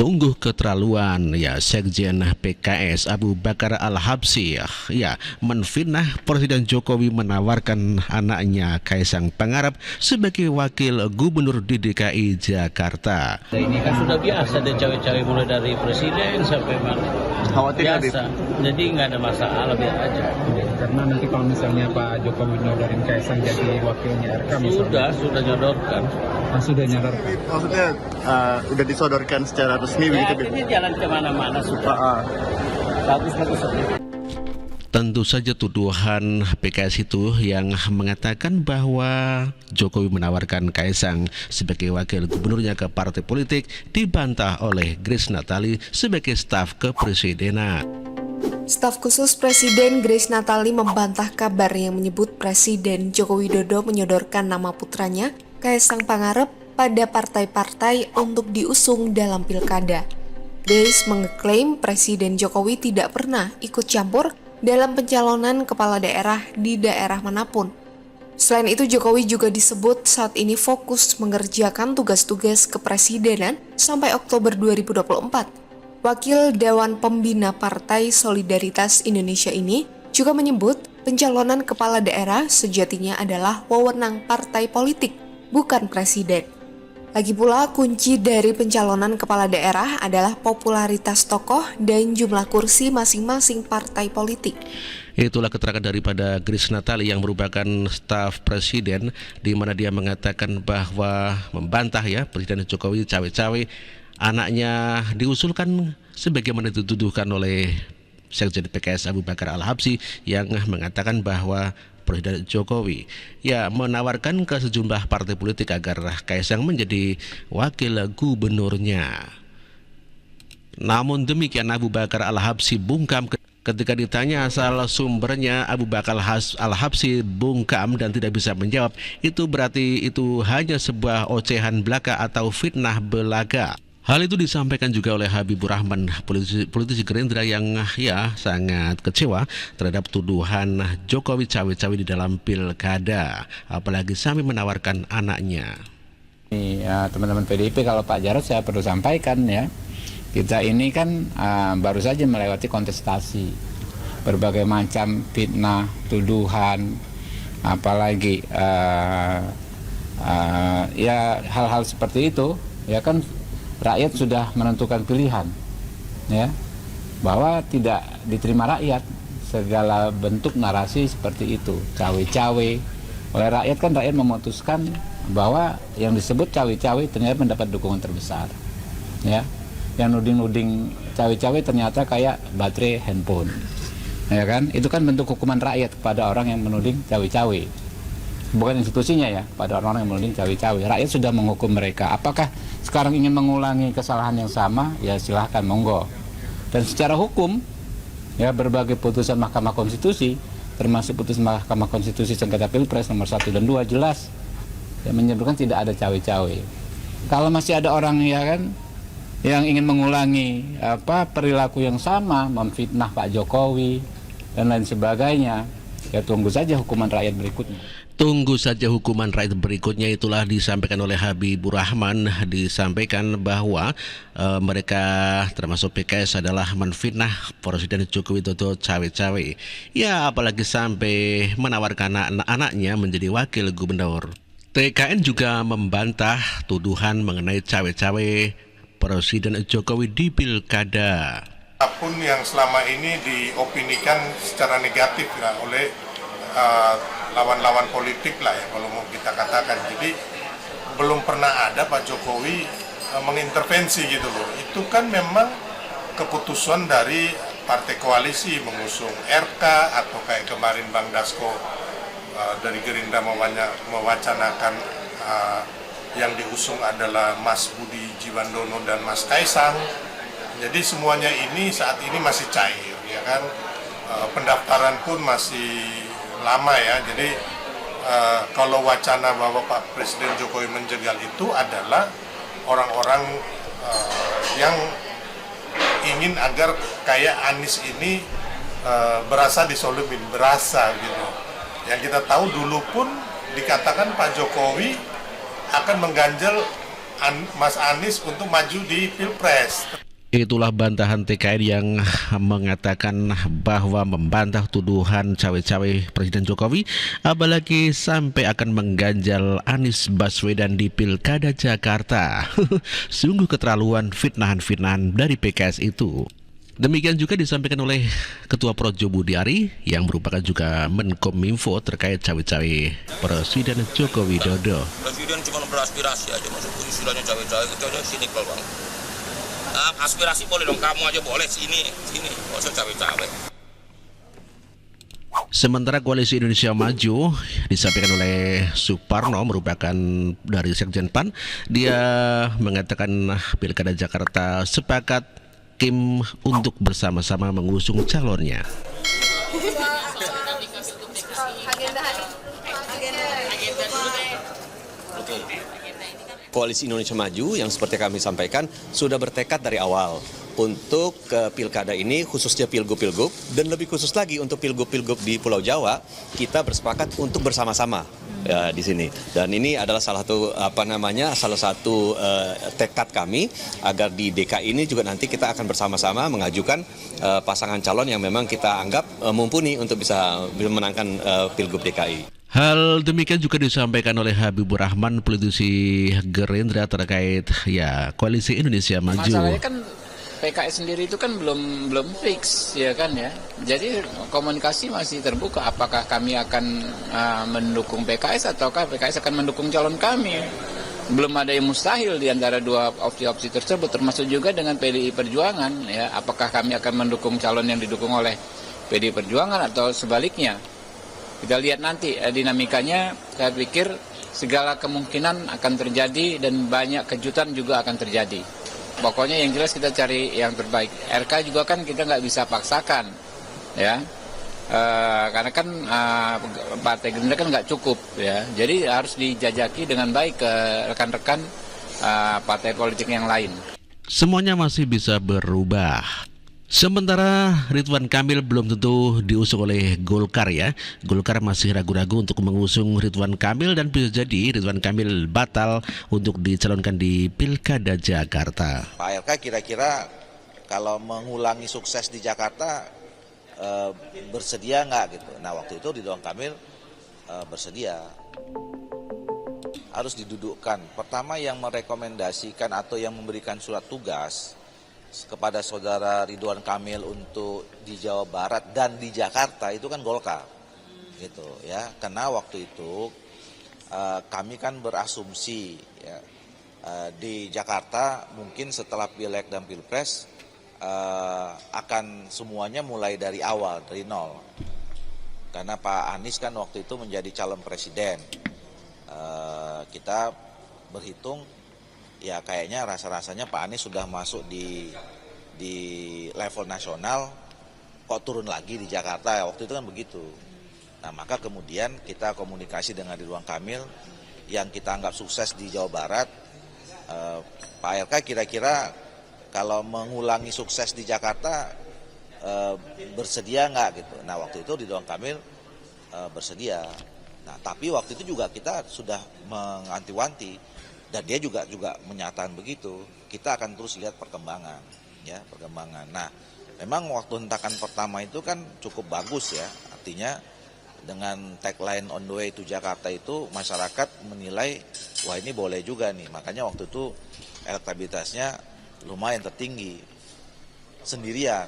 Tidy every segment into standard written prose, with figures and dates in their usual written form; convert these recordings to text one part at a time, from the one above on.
Sungguh keterlaluan ya Sekjen PKS Abu Bakar Al-Habsyi ya menfitnah Presiden Jokowi menawarkan anaknya Kaisang Pangarep sebagai wakil gubernur di DKI Jakarta. Ini kan sudah biasa deh cawe-cawe mulai dari presiden sampai mana. Khawatir biasa. Jadi nggak ada masalah, biar aja. Karena nanti kalau misalnya Pak Jokowi nyodorin Kaisang jadi wakilnya RK misalnya. Sudah nyodorkan. Sudah nyodorkan. Maksudnya udah disodorkan secara resmi Ya, begitu? ini jalan kemana-mana sudah. Bagus-bagus saja. Tentu saja tuduhan PKS itu yang mengatakan bahwa Jokowi menawarkan Kaisang sebagai wakil gubernurnya ke partai politik dibantah oleh Grace Natali sebagai staf kepresidenan. Staf khusus Presiden Grace Natali membantah kabar yang menyebut Presiden Joko Widodo menyodorkan nama putranya Kaisang Pangarep pada partai-partai untuk diusung dalam pilkada. Grace mengeklaim Presiden Jokowi tidak pernah ikut campur dalam pencalonan kepala daerah di daerah manapun. Selain itu, Jokowi juga disebut saat ini fokus mengerjakan tugas-tugas kepresidenan sampai Oktober 2024. Wakil Dewan Pembina Partai Solidaritas Indonesia ini juga menyebut pencalonan kepala daerah sejatinya adalah wewenang partai politik, bukan presiden. Lagi pula, kunci dari pencalonan kepala daerah adalah popularitas tokoh dan jumlah kursi masing-masing partai politik. Itulah keterangan daripada Grace Natali yang merupakan staf presiden, di mana dia mengatakan bahwa membantah ya Presiden Jokowi cawe-cawe anaknya diusulkan sebagaimana dituduhkan oleh Sekjen PKS Abu Bakar Al-Habsyi yang mengatakan bahwa Presiden Jokowi ya menawarkan ke sejumlah partai politik agar Kaisang menjadi wakil gubernurnya. Namun demikian Abu Bakar Al-Habsyi bungkam ketika ditanya asal sumbernya. Abu Bakar Al-Habsyi bungkam dan tidak bisa menjawab. Itu berarti itu hanya sebuah ocehan belaka atau fitnah belaka. Hal itu disampaikan juga oleh Habibur Rahman, politisi Gerindra yang ya sangat kecewa terhadap tuduhan Jokowi cawe-cawe di dalam pilkada, apalagi sampai menawarkan anaknya. Ya, teman-teman PDIP, kalau Pak Jarod saya perlu sampaikan ya, kita ini kan baru saja melewati kontestasi, berbagai macam fitnah, tuduhan, apalagi ya hal-hal seperti itu ya kan. Rakyat sudah menentukan pilihan, ya, bahwa tidak diterima rakyat segala bentuk narasi seperti itu, cawe-cawe. Oleh rakyat kan rakyat memutuskan bahwa yang disebut cawe-cawe ternyata mendapat dukungan terbesar, ya. Yang nuding-nuding cawe-cawe ternyata kayak baterai handphone, ya kan? Itu kan bentuk hukuman rakyat kepada orang yang menuding cawe-cawe. Bukan institusinya ya, pada orang-orang yang menuding cawe-cawe. Rakyat sudah menghukum mereka. Apakah sekarang ingin mengulangi kesalahan yang sama? Ya silahkan, monggo. Dan secara hukum, ya berbagai putusan Mahkamah Konstitusi, termasuk putusan Mahkamah Konstitusi sengketa Pilpres nomor 1 dan 2 jelas yang menyebutkan tidak ada cawe-cawe. Kalau masih ada orang ya kan yang ingin mengulangi perilaku yang sama, memfitnah Pak Jokowi dan lain sebagainya, ya tunggu saja hukuman rakyat berikutnya. Tunggu saja hukuman rakyat berikutnya. Itulah disampaikan oleh Habibur Rahman, disampaikan bahwa mereka termasuk PKS adalah menfitnah Presiden Joko Widodo cawe-cawe. Ya apalagi sampai menawarkan anaknya menjadi wakil gubernur. TKN juga membantah tuduhan mengenai cawe-cawe Presiden Jokowi di pilkada. Apapun yang selama ini diopinikan secara negatif ya, oleh lawan-lawan politik lah ya kalau mau kita katakan. Jadi belum pernah ada Pak Jokowi mengintervensi gitu loh. Itu kan memang keputusan dari partai koalisi mengusung RK, atau kayak kemarin Bang Dasko dari Gerindra mewacanakan yang diusung adalah Mas Budi Jiwandono dan Mas Kaisang. Jadi semuanya ini saat ini masih cair ya kan. Pendaftaran pun masih lama ya. Jadi kalau wacana bahwa Pak Presiden Jokowi menjegal itu adalah orang-orang yang ingin agar kayak Anies ini berasa disolimin, berasa gitu. Yang kita tahu dulu pun dikatakan Pak Jokowi akan mengganjal Mas Anies untuk maju di Pilpres. Itulah bantahan TKN yang mengatakan bahwa membantah tuduhan cawe-cawe Presiden Jokowi, apalagi sampai akan mengganjal Anies Baswedan di Pilkada Jakarta. Sungguh keterlaluan fitnahan-fitnahan dari PKS itu. Demikian juga disampaikan oleh Ketua Projo Budiari yang merupakan juga Menkominfo terkait cawe-cawe Presiden Joko Widodo. Presiden cuma beraspirasi aja, masuk istilahnya cawe-cawe itu aja sinikal bang. Nah, aspirasi boleh dong, kamu aja boleh sini, nggak usah cawe-cawe. Sementara Koalisi Indonesia Maju disampaikan oleh Suparno merupakan dari Sekjen PAN, dia mengatakan Pilkada Jakarta sepakat tim untuk bersama-sama mengusung calonnya. Koalisi Indonesia Maju yang seperti kami sampaikan sudah bertekad dari awal untuk pilkada ini, khususnya pilgub-pilgub, dan lebih khusus lagi untuk pilgub-pilgub di Pulau Jawa, kita bersepakat untuk bersama-sama di sini. Dan ini adalah salah satu tekad kami agar di DKI ini juga nanti kita akan bersama-sama mengajukan pasangan calon yang memang kita anggap mumpuni untuk bisa menangkan pilgub DKI. Hal demikian juga disampaikan oleh Habibur Rahman, politisi Gerindra terkait Koalisi Indonesia Maju. Masalahnya kan PKS sendiri itu kan belum fix ya kan ya. Jadi komunikasi masih terbuka. Apakah kami akan mendukung PKS ataukah PKS akan mendukung calon kami? Belum ada yang mustahil di antara dua opsi-opsi tersebut, termasuk juga dengan PDI Perjuangan ya. Apakah kami akan mendukung calon yang didukung oleh PDI Perjuangan atau sebaliknya? Kita lihat nanti dinamikanya. Saya pikir segala kemungkinan akan terjadi dan banyak kejutan juga akan terjadi. Pokoknya yang jelas kita cari yang terbaik. RK juga kan kita nggak bisa paksakan, ya, karena kan Partai Gerindra kan nggak cukup, ya. Jadi harus dijajaki dengan baik ke rekan-rekan partai politik yang lain. Semuanya masih bisa berubah. Sementara Ridwan Kamil belum tentu diusung oleh Golkar ya. Golkar masih ragu-ragu untuk mengusung Ridwan Kamil dan bisa jadi Ridwan Kamil batal untuk dicalonkan di Pilkada Jakarta. Pak RK kira-kira kalau mengulangi sukses di Jakarta bersedia nggak gitu? Nah waktu itu Ridwan Kamil bersedia. Harus didudukkan. Pertama yang merekomendasikan atau yang memberikan surat tugas kepada saudara Ridwan Kamil untuk di Jawa Barat dan di Jakarta itu kan Golkar, gitu ya. Karena waktu itu kami kan berasumsi ya, di Jakarta mungkin setelah Pileg dan Pilpres akan semuanya mulai dari awal, dari nol. Karena Pak Anies kan waktu itu menjadi calon presiden. Kita berhitung ya kayaknya rasa-rasanya Pak Anies sudah masuk di level nasional, kok turun lagi di Jakarta, waktu itu kan begitu. Nah maka kemudian kita komunikasi dengan Ridwan Kamil yang kita anggap sukses di Jawa Barat. Pak RK kira-kira kalau mengulangi sukses di Jakarta bersedia nggak gitu. Nah waktu itu Ridwan Kamil bersedia. Nah tapi waktu itu juga kita sudah menganti-wanti. Dan dia juga menyatakan begitu. Kita akan terus lihat perkembangan, ya perkembangan. Nah, memang waktu hentakan pertama itu kan cukup bagus ya. Artinya dengan tagline on the way to Jakarta itu masyarakat menilai wah ini boleh juga nih. Makanya waktu itu elektabilitasnya lumayan tertinggi sendirian.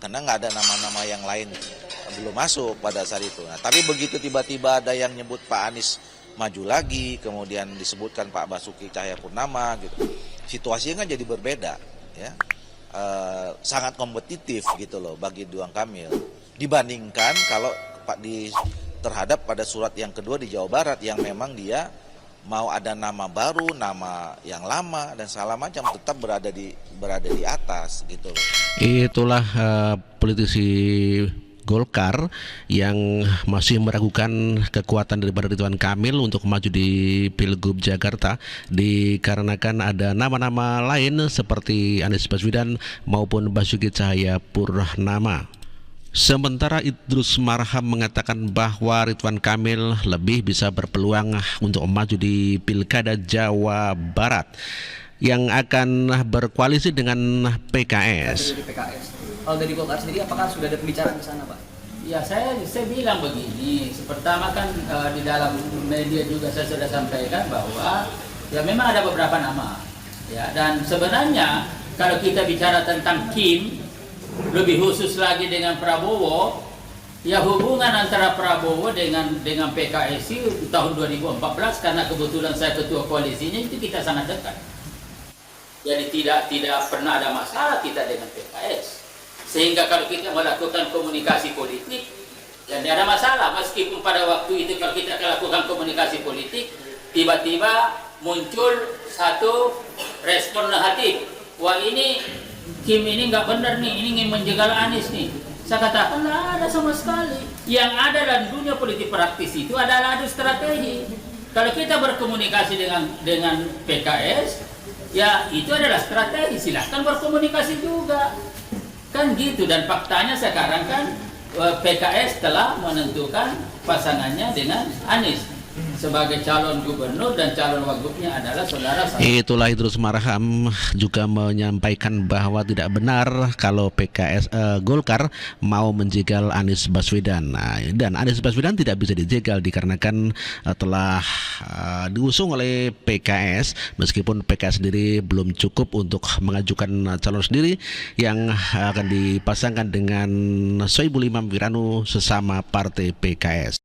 Karena nggak ada nama-nama yang lain belum masuk pada saat itu. Nah, tapi begitu tiba-tiba ada yang nyebut Pak Anies maju lagi, kemudian disebutkan Pak Basuki Cahayapurnama gitu. Situasinya kan jadi berbeda ya. Sangat kompetitif gitu loh bagi Ridwan Kamil dibandingkan kalau terhadap pada surat yang kedua di Jawa Barat yang memang dia mau ada nama baru, nama yang lama dan segala macam tetap berada di atas gitu loh. Itulah politisi Golkar yang masih meragukan kekuatan daripada Ridwan Kamil untuk maju di Pilgub Jakarta dikarenakan ada nama-nama lain seperti Anies Baswedan maupun Basuki Cahayapurnama. Sementara Idrus Marham mengatakan bahwa Ridwan Kamil lebih bisa berpeluang untuk maju di Pilkada Jawa Barat yang akan berkoalisi dengan PKS. Kalau dari Golkar sendiri, apakah sudah ada pembicaraan di sana, Pak? Ya saya bilang begini, pertama kan di dalam media juga saya sudah sampaikan bahwa ya memang ada beberapa nama, ya, dan sebenarnya kalau kita bicara tentang Kim, lebih khusus lagi dengan Prabowo, ya hubungan antara Prabowo dengan PKS itu tahun 2014 karena kebetulan saya ketua koalisinya itu kita sangat dekat. Jadi tidak pernah ada masalah kita dengan PKS. Sehingga kalau kita melakukan komunikasi politik, ya tidak ada masalah. Meskipun pada waktu itu kalau kita lakukan komunikasi politik, tiba-tiba muncul satu respon negatif. Wah ini Kim ini nggak benar nih, ini ingin menjegal Anies nih. Saya katakan nggak ada sama sekali. Yang ada dalam dunia politik praktis itu adalah adu strategi. Kalau kita berkomunikasi dengan PKS, ya itu adalah strategi. Silahkan berkomunikasi juga. Kan gitu, dan faktanya sekarang kan PKS telah menentukan pasangannya dengan Anies sebagai calon gubernur dan calon wagubnya adalah saudara saya. Itulah Idrus Marham juga menyampaikan bahwa tidak benar kalau Golkar mau menjegal Anies Baswedan. Dan Anies Baswedan tidak bisa dijegal dikarenakan telah diusung oleh PKS, meskipun PKS sendiri belum cukup untuk mengajukan calon sendiri yang akan dipasangkan dengan Soebul Imam Wiranu sesama partai PKS.